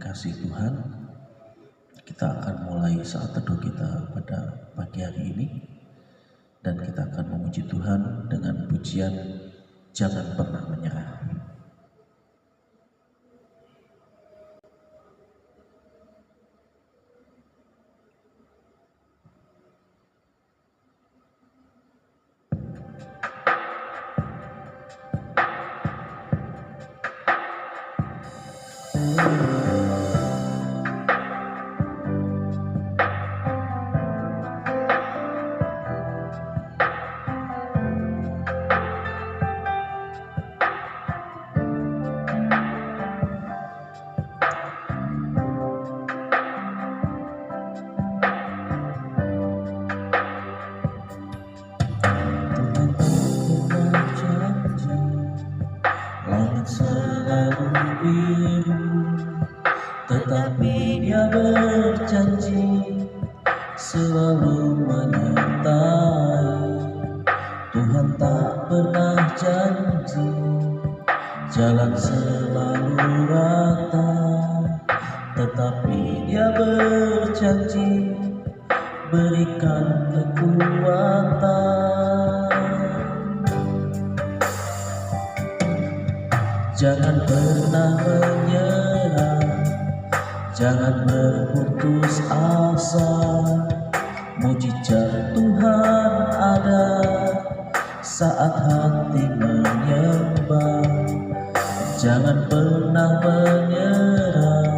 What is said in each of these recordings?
kasih Tuhan, kita akan mulai saat teduh kita pada pagi hari ini, dan kita akan memuji Tuhan dengan pujian Jangan Pernah Menyerah. Selalu biru, tetapi Dia berjanji selalu menyertai. Tuhan tak pernah janji jalan selalu rata, tetapi Dia berjanji berikan kekuatan. Jangan pernah menyerah, jangan berputus asa. Mujizat Tuhan ada saat hati menyembah. Jangan pernah menyerah,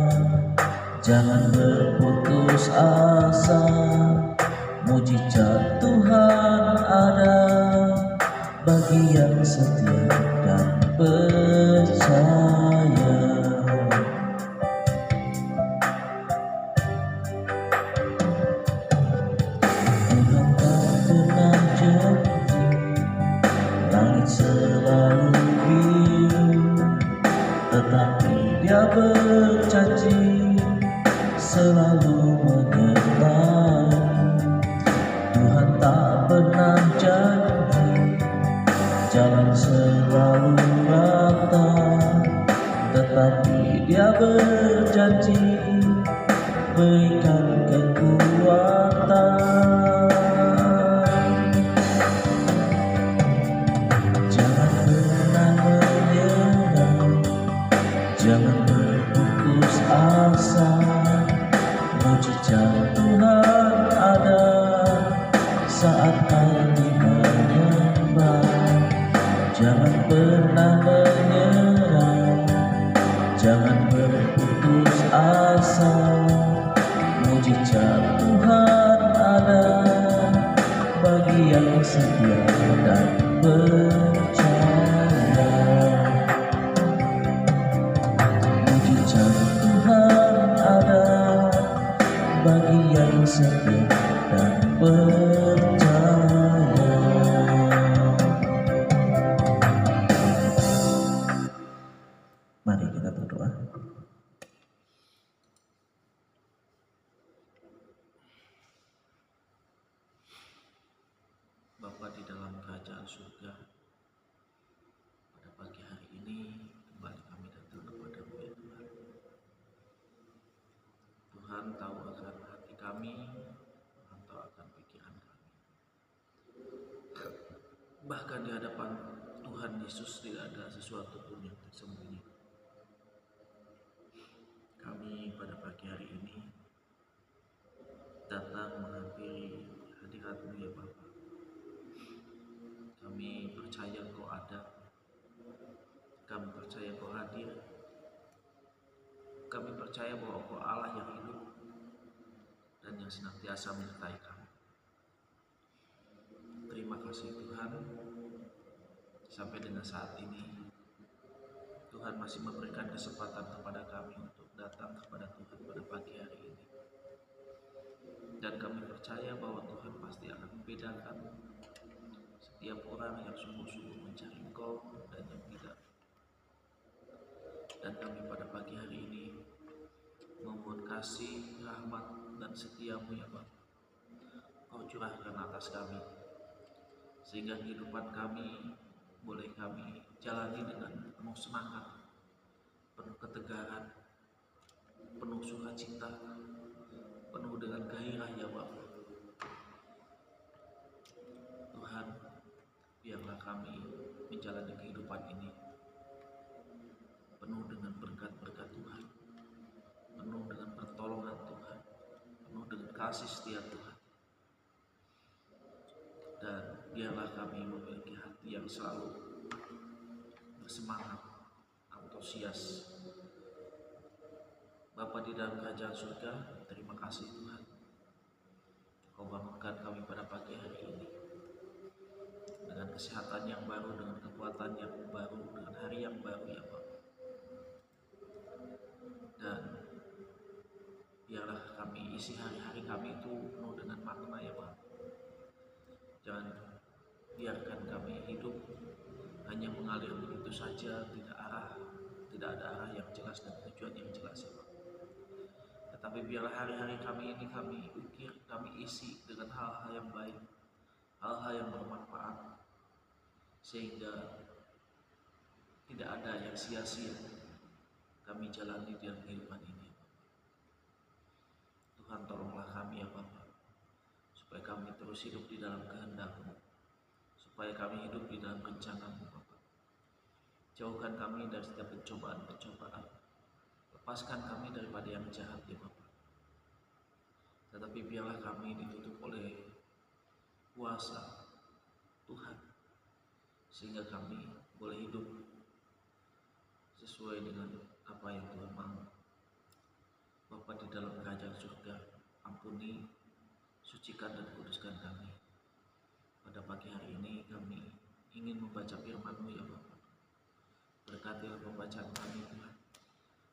jangan berputus asa. Mujizat Tuhan ada bagi yang setia dan percaya. Tuhan tak pernah janji langit selalu biru, tetapi Dia berjanji selalu menyertai. Tuhan tak pernah janji jalan selalu rata, tetapi Dia berjanji berikan kekuatan. Jangan pernah menyerah, jangan berputus asa. Mujizat Tuhan ada saat hati menyembah. Jangan pernah menyerah, jangan berputus asa. Mujizat Tuhan ada bagi yang setia dan percaya. Mujizat Tuhan ada bagi yang setia dan percaya. Mari kita berdoa. Bapa di dalam kerajaan surga, pada pagi hari ini kembali kami datang kepada-Mu ya Tuhan. Tuhan tahu akan hati kami, Tuhan tahu akan pikiran kami. Bahkan di hadapan Tuhan Yesus tidak ada sesuatu pun yang tersembunyi. Kami pada pagi hari ini datang menghampiri hadirat-Mu ya Bapa. Kami percaya Engkau ada, kami percaya Engkau hadir, kami percaya bahwa Engkau Allah yang hidup dan yang senantiasa menyertai kami. Terima kasih Tuhan, sampai dengan saat ini Tuhan masih memberikan kesempatan kepada kami untuk datang kepada Tuhan pada pagi hari ini. Dan kami percaya bahwa Tuhan pasti akan membedakan setiap orang yang sungguh-sungguh mencari Engkau dan yang tidak. Dan kami pada pagi hari ini memohon kasih, rahmat, dan setia-Mu ya Bapa. Kau curahkan atas kami, sehingga kehidupan kami boleh kami jalani dengan penuh semangat, penuh ketegaran, penuh sukacita, penuh dengan gairah ya Bapa. Tuhan, biarlah kami menjalani kehidupan ini penuh dengan berkat-berkat Tuhan, penuh dengan pertolongan Tuhan, penuh dengan kasih setia Tuhan. Dan biarlah kami memiliki hati yang selalu bersemangat, antusias. Bapa di dalam kerajaan surga, terima kasih Tuhan. Kau bangunkan kami pada pagi hari ini dengan kesehatan yang baru, dengan kekuatan yang baru, dengan hari yang baru ya Bapa. Dan biarlah kami isi hari-hari kami itu penuh dengan makna ya Bapa. Jangan biarkan kami hidup hanya mengalir begitu saja, tidak ada arah yang jelas dan tujuan yang jelas ya Bapa. Tetapi biarlah hari-hari kami ini kami ukir, kami isi dengan hal-hal yang baik, hal-hal yang bermanfaat, sehingga tidak ada yang sia-sia kami jalani dalam kehidupan ini. Tuhan, tolonglah kami ya Bapa, supaya kami terus hidup di dalam kehendak-Mu, supaya kami hidup di dalam rencana-Mu Bapa. Jauhkan kami dari setiap pencobaan-pencobaan, lepaskan kami daripada yang jahat ya Bapa. Tetapi biarlah kami ditutup oleh kuasa Tuhan, sehingga kami boleh hidup sesuai dengan apa yang Tuhan mau. Bapa di dalam kerajaan surga, ampuni, sucikan dan kuduskan kami. Pada pagi hari ini kami ingin membaca firman-Mu ya Bapa. Berkatilah pembacaan kami Tuhan,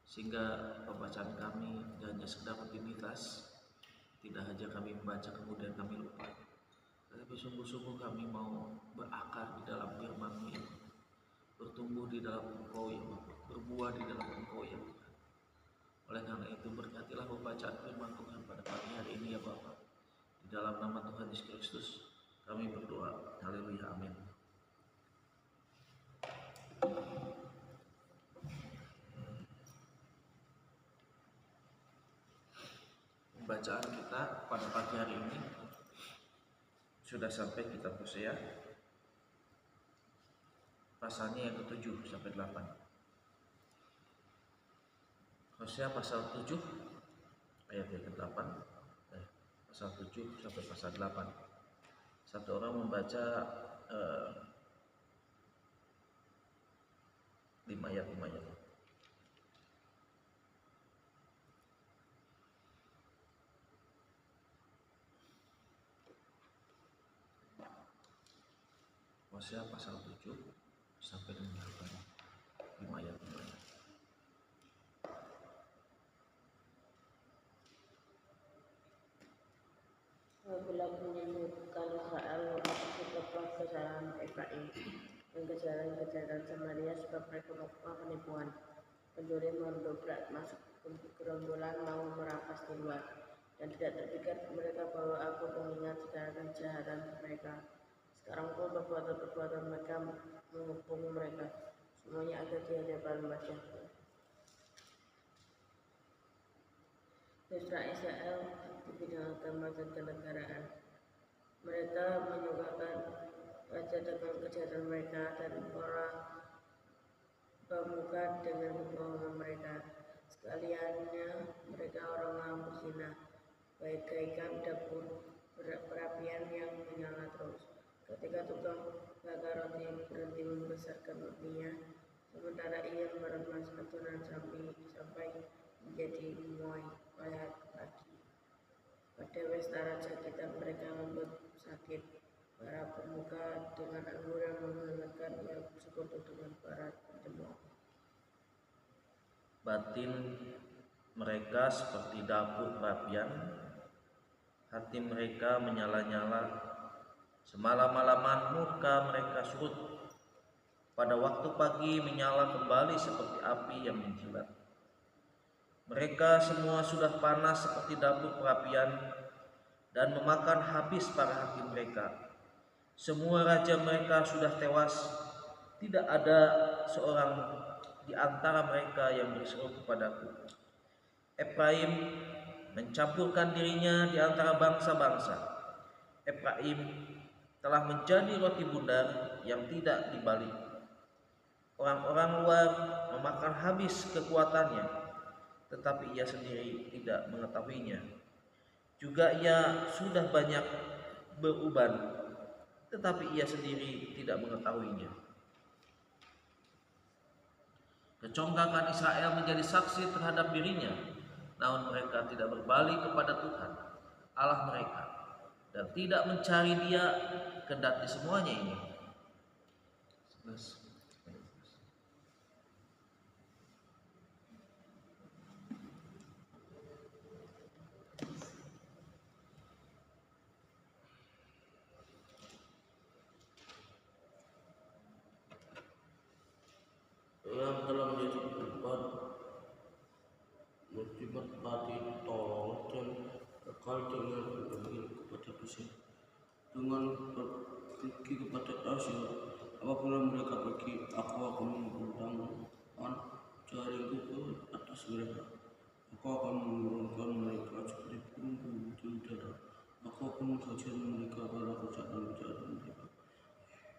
sehingga pembacaan kami hanya sekedar rutinitas, tidak hanya kami membaca kemudian kami lupa, tetapi sungguh-sungguh kami mau berakar di dalam firman-Mu ya Bapa, bertumbuh di dalam Engkau ya Bapa, berbuah di dalam Engkau ya Tuhan. Oleh karena itu berkatilah pembacaan firman Tuhan pada pagi hari ini ya Bapa. Di dalam nama Tuhan Yesus Kristus kami berdoa. Haleluya, amin. Pembacaan kita pada pagi hari ini sudah sampai kitab Hosea, pasalnya yang ke-7 sampai 8. Hosea pasal 7 ayat yang ke-8, pasal 7 sampai pasal 8. Satu orang membaca 5 ayat. Hosea pasal 7 sampai dengan 8, 5 ayat. Apabila menyebutkan Israel atas sebab kesalahan Efraim dan kejahatan Samaria sebab mereka melakukan penipuan, pencuri mendobrak masuk ke gerombolan mau merampas di luar, dan tidak terpikir mereka bahwa aku mengingat segala kejahatan mereka. Sekarang pun perbuatan mereka menghukum mereka, semuanya ada di hadapan wajahku. Israel di bidang agama dan kenegaraan. Mereka menyukakan raja dengan kejahatan mereka dan para pemuka dengan kebohongan mereka. Sekaliannya mereka orang-orang berzina, bagaikan dapur perapian yang menyala terus. Ketika tukang bakar roti berhenti membesarkan rotinya, sementara ia meremas adonan sampai menjadi muai pagi. Pada pesta raja kita mereka membuat sakit para pemuka dengan anggur yang menghangatkan yang bersekutu dengan para penjemur. Batin mereka seperti dapur perapian, hati mereka menyala-nyala. Semalam-malaman murka mereka surut, pada waktu pagi menyala kembali seperti api yang menjilat. Mereka semua sudah panas seperti dapur perapian dan memakan habis para hakim mereka. Semua raja mereka sudah tewas, tidak ada seorang di antara mereka yang berseru kepadaku. Efraim mencampurkan dirinya di antara bangsa-bangsa. Efraim telah menjadi roti bundar yang tidak dibalik. Orang-orang luar memakan habis kekuatannya, tetapi ia sendiri tidak mengetahuinya. Juga ia sudah banyak beruban, tetapi ia sendiri tidak mengetahuinya. Kecongkakan Israel menjadi saksi terhadap dirinya, namun mereka tidak berbalik kepada Tuhan Allah mereka dan tidak mencari Dia, kendati semuanya ini. 11. Yang telah menjadi tempat musibah hati tolong dan kekal dengan berpikir kepada Mesir, dengan berpikir kepada Asyur. Apabila mereka pergi, aku akan membentangkan jaringku ke atas mereka. Aku akan menurunkan mereka seperti burung di udara. Aku akan menghajar mereka pada kejahatan mereka.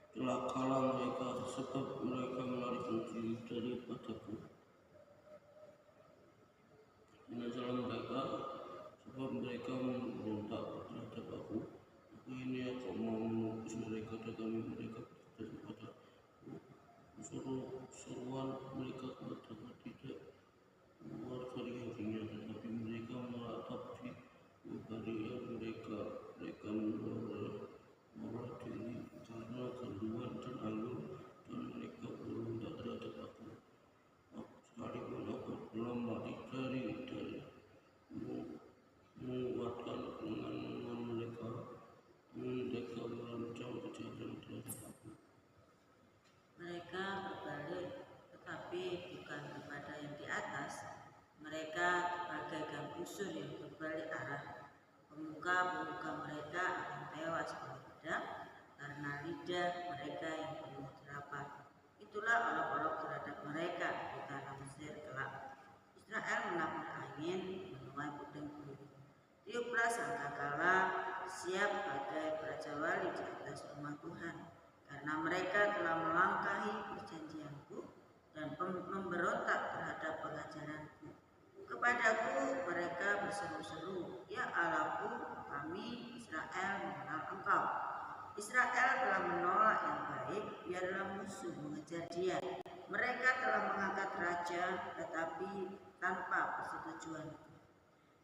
Celakalah mereka, sebab mereka melarikan diri daripadaku. Binasalah mereka, sebab mereka memberontak terhadap aku. Aku ini akan mau menebus mereka dan mereka daripadaku. Seruan mereka kepadaku tidak keluar dari hatinya, tetapi mereka meratap di barisan mereka. Mereka mengolah diri karena keluhan dan anggur, dan mereka berontak terhadap aku. Sekalipun aku belum lari dari menguatkan lengan mereka, mereka merancang kejahatan terhadap aku. Mereka berbalik, tetapi bukan kepada yang di atas. Mereka bagaikan busur yang berbalik arah. Pemuka-pemuka mereka akan tewas oleh pedang karena lidah mereka yang penuh jerapah. Itulah olok-olok terhadap mereka di tanah Mesir kelak. Israel menabur angin, menuai puting beliung. Tiuplah sangkakala, siap bagai Raja Wali di atas rumah Tuhan, karena mereka telah melangkahi perjanjianku dan memberontak terhadap pengajaranku. Kepadaku mereka berseru-seru, ya Allahku, kami Israel mengenal Engkau. Israel telah menolak yang baik, biarlah musuh mengejar dia. Mereka telah mengangkat raja, tetapi tanpa persetujuanku.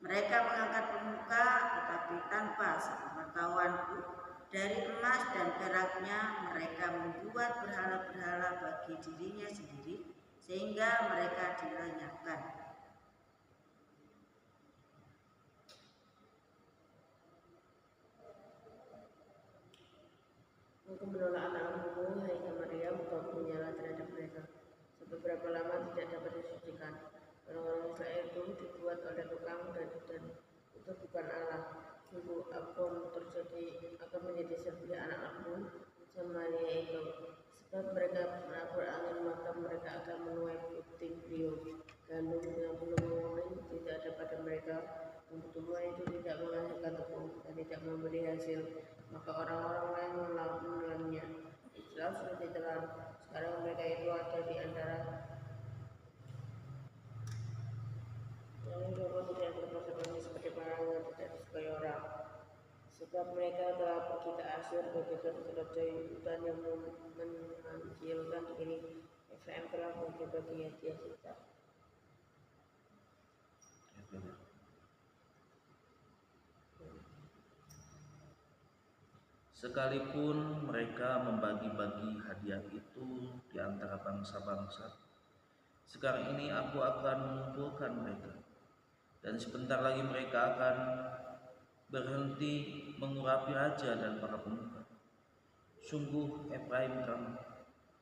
Mereka mengangkat pemuka, tetapi tanpa sepengetahuanku. Dari emas dan peraknya mereka membuat berhala-berhala bagi dirinya sendiri, sehingga mereka dilenyapkan. Engkau menolak anak-anakmu, hai Samaria, engkau menyala terhadap mereka. Seberapa lama tidak dapat disucikan. Orang-orang Israel itu dibuat oleh tukang dan itu bukan Allah. Sungguh akan menjadi seperti anak-anakmu, Samaria itu. Sebab mereka menabur angin, maka mereka akan menuai puting beliung. Gandum yang belum menguning tidak ada pada mereka. Tumbuh-tumbuhan itu tidak menghasilkan tepung dan tidak memberi hasil. Maka orang-orang lain menelannya. Israel sudah ditelan. Sekarang mereka itu ada di antara yang tidak berpasang seperti barang yang tidak disukai orang. Sebab mereka telah pergi ke Asyur bagaikan keledai hutan yang menghancurkan diri. Efraim telah bagi-bagi hadiah sisa. Sekalipun mereka membagi-bagi hadiah itu di antara bangsa-bangsa, sekarang ini aku akan mengumpulkan mereka, dan sebentar lagi mereka akan berhenti mengurapi raja dan para pemuka. Sungguh Efraim telah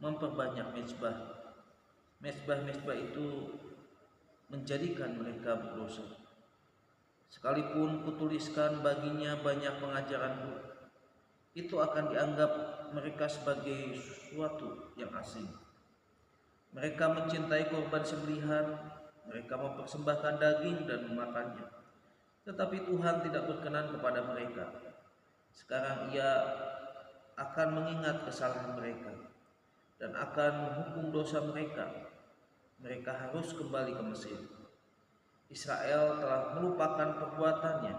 memperbanyak mezbah. Mezbah-mezbah itu menjadikan mereka berdosa. Sekalipun kutuliskan baginya banyak pengajaranku, itu akan dianggap mereka sebagai sesuatu yang asing. Mereka mencintai korban sembelihan Mereka mempersembahkan daging dan memakannya, tetapi Tuhan tidak berkenan kepada mereka. Sekarang Ia akan mengingat kesalahan mereka dan akan menghukum dosa mereka. Mereka harus kembali ke Mesir. Israel telah melupakan perbuatannya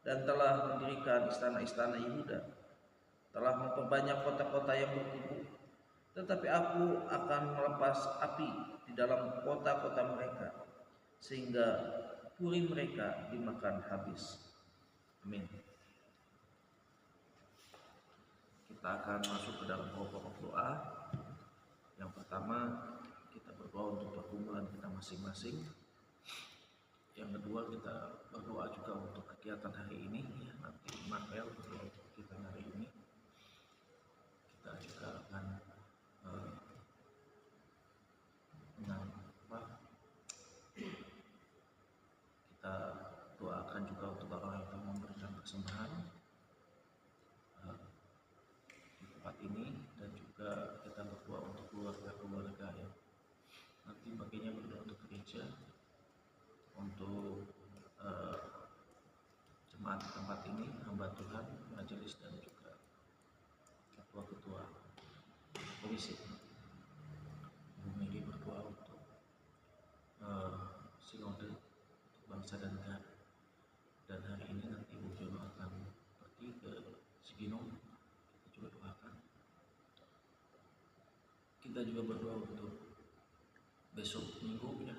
dan telah mendirikan istana-istana Yehuda, telah memperbanyak kota-kota yang berkubu. Tetapi aku akan melepas api di dalam kota-kota mereka, sehingga puri mereka dimakan habis. Amin. Kita akan masuk ke dalam pokok doa. Yang pertama, kita berdoa untuk pergumulan kita masing-masing. Yang kedua, kita berdoa juga untuk kegiatan hari ini. Nanti Marvel berdoa untuk kegiatan hari ini. Kita juga akan kita doakan juga untuk orang yang telah memberikan persembahan di tempat ini, dan juga kita berdoa untuk keluarga-keluarga yang nanti baginya berdoa untuk gereja, untuk jemaat di tempat ini, hamba Tuhan, majelis, dan juga ketua-ketua komisi. Bu Megi berdoa untuk sinode untuk bangsa dan negara. Dan hari ini nanti Bu Jono akan pergi ke Siginong, kita juga doakan. Kita juga berdoa untuk besok minggu ya,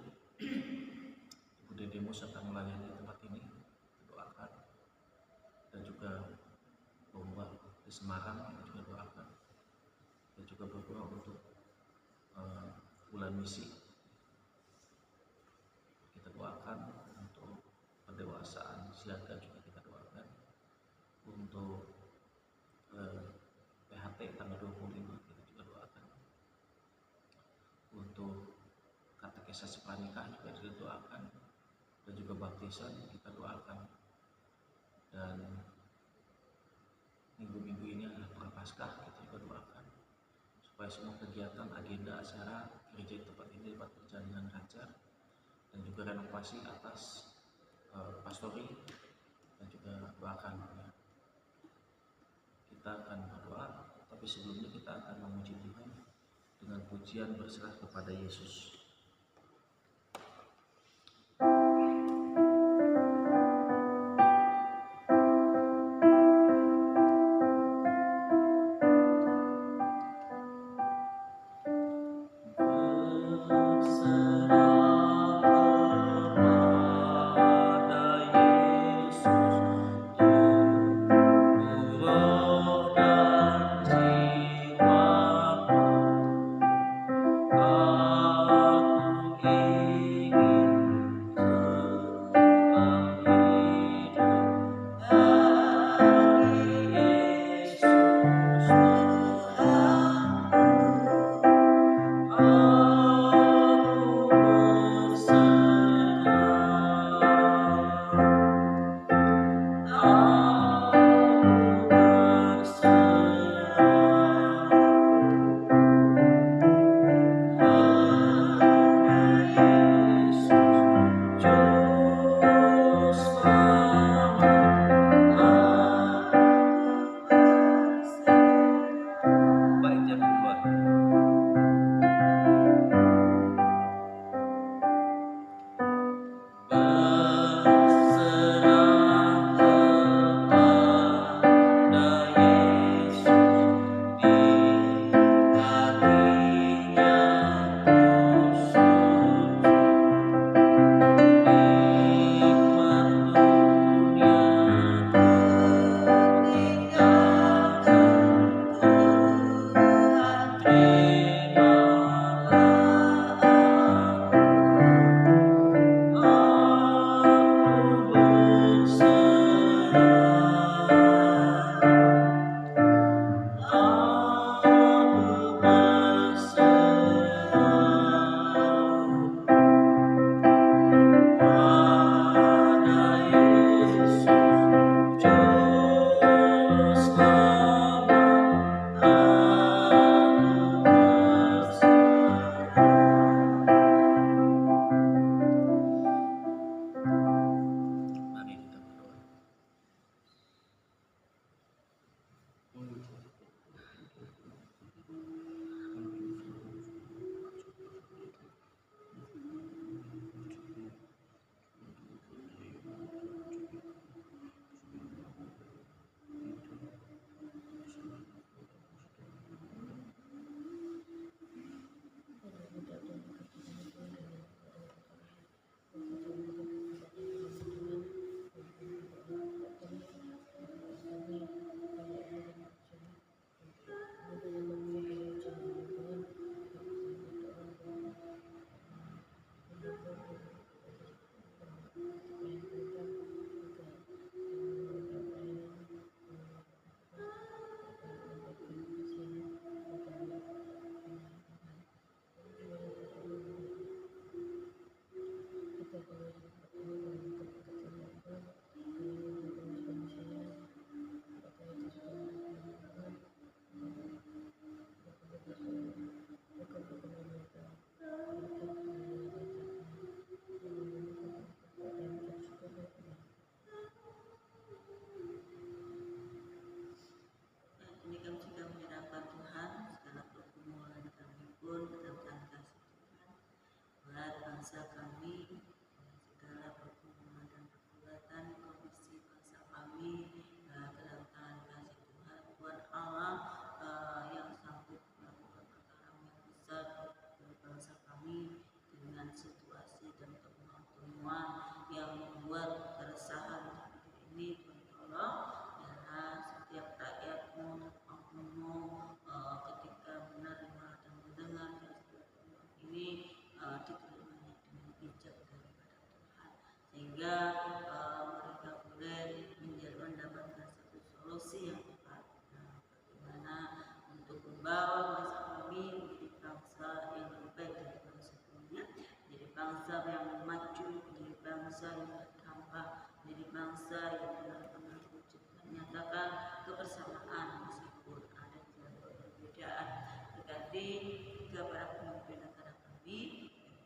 Ibu Dedemus akan melayani tempat ini, kita doakan. Dan juga Bomba di Semarang, kita juga doakan. Kita juga berdoa untuk bulan misi, kita doakan. Untuk pendewasaan siaga juga kita doakan. Untuk PHT tanggal 25 kita juga doakan. Untuk katekisasi pranikah juga kita doakan, dan juga baptisan kita doakan. Dan minggu-minggu ini adalah Prapaskah, kita juga doakan supaya semua kegiatan, agenda, acara gereja di tempat ini dapat berjalan dengan lancar, dan juga renovasi atas pastori, dan juga doakan ya. Kita akan berdoa, tapi sebelumnya kita akan memuji Tuhan dengan pujian berserah kepada Yesus. Amin. posisi yang tepat. Bagaimana untuk membawa bangsa kami menjadi bangsa yang lebih baik dari bangsa sebelumnya, menjadi bangsa yang maju, menjadi bangsa yang berdampak, menjadi bangsa yang benar-benar menyatakan kebersamaan meskipun ada perbedaan. Berarti juga para pemimpin negara kami,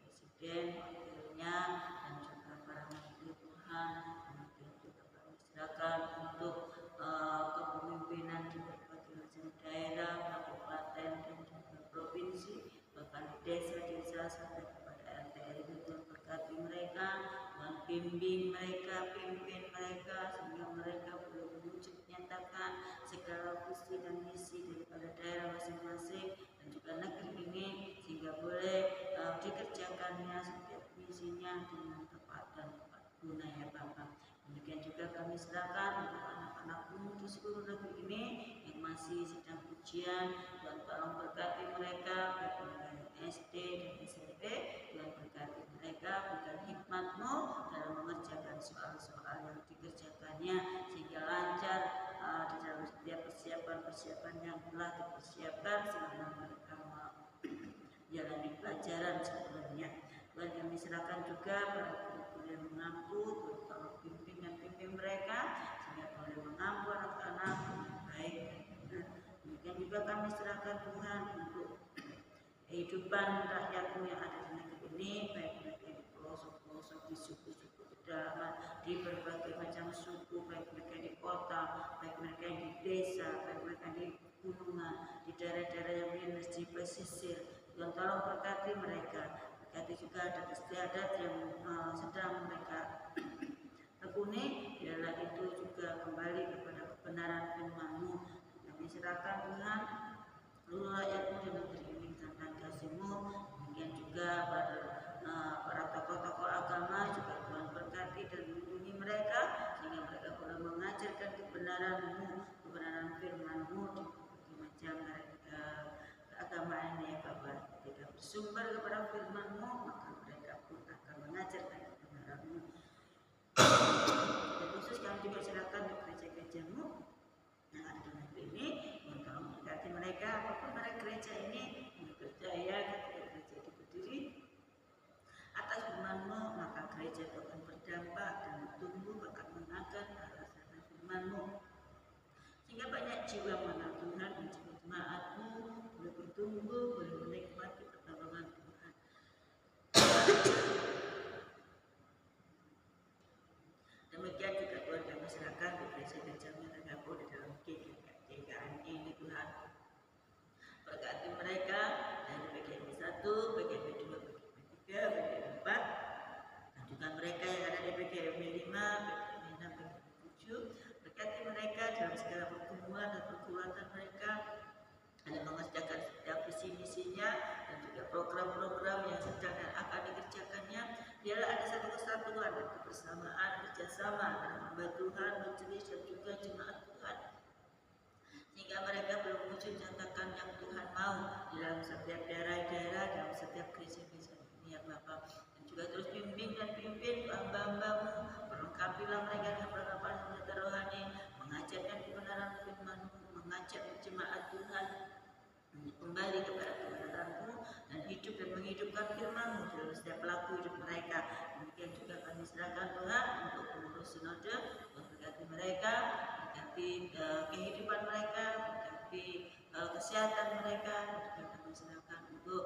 Presiden, wakilnya, dan juga para menteri Tuhan, kemudian juga kami serahkan untuk kepemimpinan di berbagai macam daerah, kabupaten, dan juga provinsi, bahkan di desa-desa sampai kepada RT RW. Tuhan berkati mereka, Tuhan bimbing mereka, pimpin mereka, sehingga mereka boleh mewujud menyatakan segala visi dan misi daripada daerah masing-masing dan juga negeri ini, sehingga boleh dikerjakannya setiap misinya dengan tepat dan tepat guna ya Bapak. Demikian juga kami serahkan untuk anak-anakmu di seluruh negeri ini yang masih sedang ujian. Tuhan tolong berkati mereka, baik mereka yang SD dan SMP. Tuhan berkati mereka, berikan hikmat-Mu dalam mengerjakan soal-soal yang dikerjakannya, sehingga lancar di dalam setiap persiapan yang telah dipersiapkan selama mereka menjalani pelajaran sebelumnya. Tuhan kami serahkan juga para guru yang mengaku, tolong pimpin dan pimpin mereka sehingga boleh mengaku anak-anak dengan baik. Demikian juga kami serahkan Tuhan untuk kehidupan rakyat-Mu yang ada di negeri ini, baik mereka di pelosok-pelosok, di suku-suku pedalaman, di berbagai macam suku, baik mereka di kota, baik mereka di desa, baik mereka di gunungan, di daerah-daerah yang minus, di pesisir. Tuhan tolong berkati mereka. Berkati juga adat istiadat yang sedang mereka tekuni, biarlah itu juga kembali kepada kebenaran firman-Mu. Kami serahkan Tuhan seluruh rakyat-Mu di negeri ini tanpa kasih-Mu. Demikian juga para tokoh-tokoh agama juga Tuhan berkati dan melindungi mereka sehingga mereka boleh mengajarkan kebenaran-Mu, kebenaran firman-Mu di berbagai macam keagamaan ya Bapak. Ketika bersumber kepada firman-Mu, maka mereka pun akan mengajarkan kebenaran-Mu. Dan khusus kami juga serahkan di gereja-gereja-Mu yang ada di negeri ini, untuk memberkati mereka apapun mereka gereja ini berjaya. Ketika gereja itu berdiri atas firman-Mu, maka gereja itu akan berdampak dan bertumbuh, bahkan mengangkat arah sana firman-Mu, sehingga banyak jiwa mengenal Tuhan dan jemaat-Mu boleh bertumbuh, boleh menikmati pertolongan Tuhan. Demikian juga Tuhan kami serahkan di gereja-gereja-Mu yang tergabung di dalam GKI ini Tuhan. Berkati mereka dari PGMI 1, PGMI 2, PGMI 3, PGMI 4, dan juga mereka yang ada di PGMI 5, PGMI 6, PGMI 7. Berkati mereka dalam segala pertemuan dan pergulatan mereka dalam mengerjakan setiap visi misinya dan juga program-program yang sedang dan akan dikerjakannya. Biarlah ada satu kesatuan dan kebersamaan kerjasama dalam hamba Tuhan, majelis dan juga jemaat Tuhan, sehingga mereka belum wujud nyatakan yang Tuhan mau di dalam setiap daerah-daerah, dalam setiap gereja-gereja ini ya Bapak. Dan juga terus bimbing dan pimpin hamba-hamba-Mu, perlengkapilah mereka dengan perlengkapan senjata rohani, mengajarkan kebenaran firman-Mu, mengajak jemaat Tuhan kembali kepada kebenaran-Mu dan hidup dan menghidupkan firman-Mu dalam setiap pelaku hidup mereka. Demikian juga kami serahkan Tuhan untuk pengurus sinode, memberkati mereka, berkati kehidupan mereka, berkati kesehatan mereka, dan kami serahkan untuk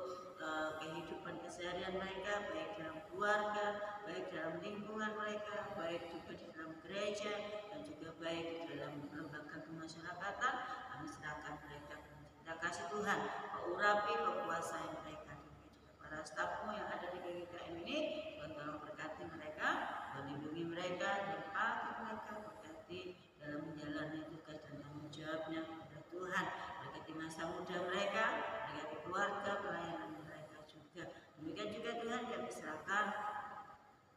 kehidupan keseharian mereka, baik dalam keluarga, baik dalam lingkungan mereka, baik juga di dalam gereja, dan juga baik di dalam lembaga kemasyarakatan. Kami serahkan mereka. Kita kasih Tuhan, urapi, kuasai mereka, dan juga para staf-Mu yang ada di GKI ini. Tuhan tolong berkati mereka, melindungi mereka, dan pakai mereka, berkati dalam menjalani tugas dan tanggung jawabnya kepada Tuhan. Berkati masa muda mereka, berkati keluarga, pelayanan mereka juga. Demikian juga Tuhan kami serahkan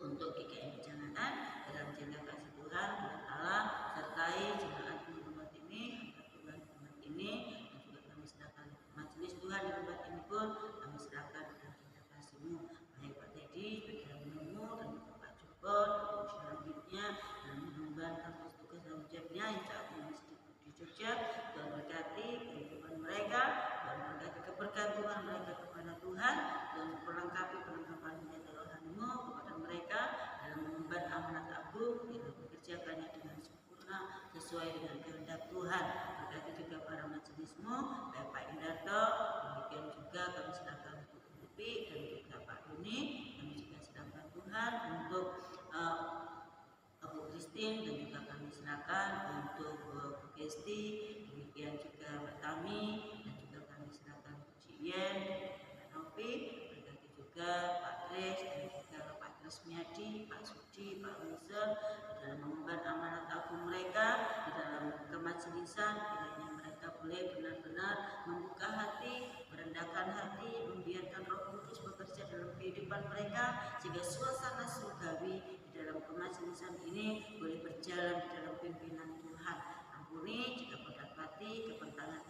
untuk GKI Janganan dalam cinta kasih Tuhan, Tuhan Allah, sertai jemaat-Mu tempat ini, Tuhan tempat ini, dan juga kami serahkan majelis Tuhan di tempat ini pun kami serahkan dalam cinta kasih-Mu, baik Pak Teddy, bagian-Mu, dan Pak Joko, dan selanjutnya dalam mengemban tugas-tugas tanggung jawabnya yang saat ini mesti Jogja. Tuhan berkati kehidupan mereka, Tuhan berkati kebergantungan mereka kepada Tuhan, Tuhan perlengkapi perlengkapan senjata rohani-Mu kepada mereka dalam mengemban amanat agung, itu mengerjakannya dengan sempurna sesuai dengan kehendak Tuhan. Berkati juga para majelis-Mu, baik Pak Indarto, demikian juga kami serahkan untuk Upi dan juga Pak Doni, kami juga serahkan Tuhan untuk Bu Christine, dan juga kami serahkan untuk Bu Gesti, demikian juga Mbak Tami, dan juga kami serahkan Bu Cien, Mbak Novi, berkati juga Pak Kris, dan juga Pak Krismiadi, Pak Sudi, Pak Wilson dalam mengemban amanat agung mereka di dalam kemajelisan. Kiranya mereka boleh benar-benar membuka hati, merendahkan hati, membiarkan Roh Kudus bekerja dalam kehidupan mereka, sehingga suasana surgawi di dalam kemajelisan ini boleh berjalan di dalam pimpinan Tuhan. Ampuni jika mendapati kepentingan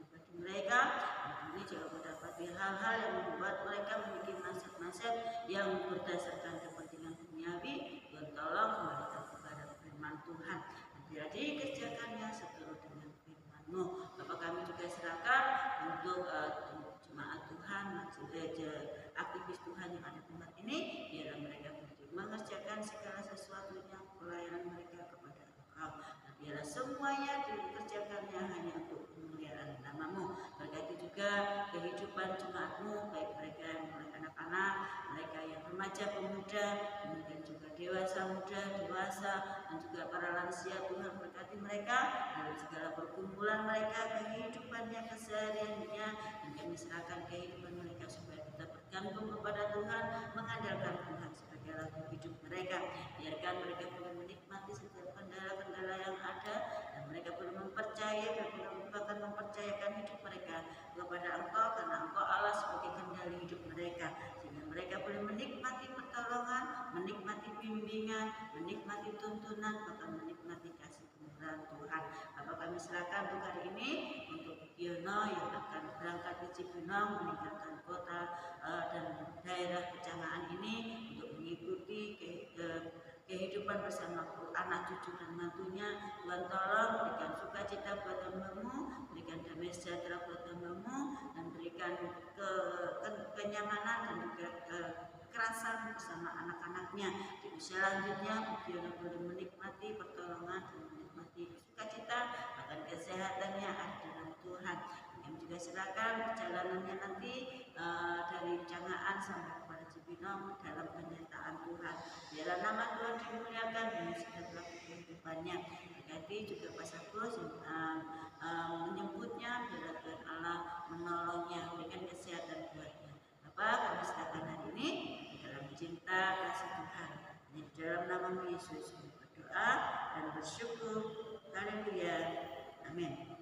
pribadi mereka, ampuni jika mendapati hal-hal yang membuat mereka memiliki maksud-maksud yang berdasarkan kepentingan duniawi. Tuhan tolong kembalikan kepada firman Tuhan, jadi kerjakannya seturut dengan firman-Mu. Bapak kami juga serahkan untuk jemaat Tuhan, aktivis Tuhan yang ada di tempat ini, biarlah mereka mengerjakan segala sesuatunya, pelayanan mereka kepada Engkau, dan biarlah semuanya dikerjakannya hanya untuk kemuliaan nama-Mu. Berkati juga kehidupan jemaat-Mu, baik mereka yang mulai anak-anak, mereka yang remaja pemuda, kemudian juga dewasa muda, dewasa, dan juga para lansia. Tuhan berkati mereka dalam segala perkumpulan mereka, kehidupannya, kesehariannya, dan kami serahkan kehidupan mereka supaya kita bergantung kepada Tuhan, mengandalkan Tuhan sebagai lagu hidup mereka. Biarkan mereka boleh menikmati setiap kendala-kendala yang ada, dan mereka boleh mempercayai dan bahkan mempercayakan hidup mereka kepada Engkau, karena Engkau Allah sebagai kendali hidup mereka, sehingga mereka boleh menikmati pertolongan, menikmati bimbingan, menikmati tuntunan, bahkan menikmati kasih kemurahan Tuhan. Bapak kami serahkan untuk hari ini untuk Yono yang akan berangkat ke Cibinong, meninggalkan kota dan daerah kecamatan ini untuk mengikuti kehidupan bersama anak cucu dan mantunya. Tuhan tolong berikan sukacita buat hamba-Mu, berikan damai sejahtera buat hamba-Mu, dan berikan kenyamanan dan juga kekerasan bersama anak-anaknya. Di usia selanjutnya Bukiono boleh menikmati pertolongan dan menikmati sukacita, bahkan kesehatannya ada dalam Tuhan. Kami juga serahkan perjalanannya nanti dari Cangaan sampai kepada Cibinong dalam penyertaan Tuhan. Biarlah nama Tuhan dimuliakan dan segala kehidupannya. Berkati juga Pak Sagus yang menyebutnya, biarlah Tuhan Allah menolongnya, berikan kesehatan buatnya. Bapak, kami serahkan hari ini di dalam cinta kasih Tuhan. Di dalam nama Yesus kami berdoa dan bersyukur. Haleluya. Amin.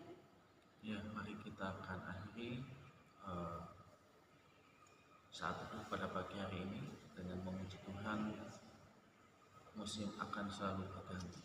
Ya, mari kita akan akhiri saat itu pada pagi hari ini dengan memuji Tuhan. Musim akan selalu berganti.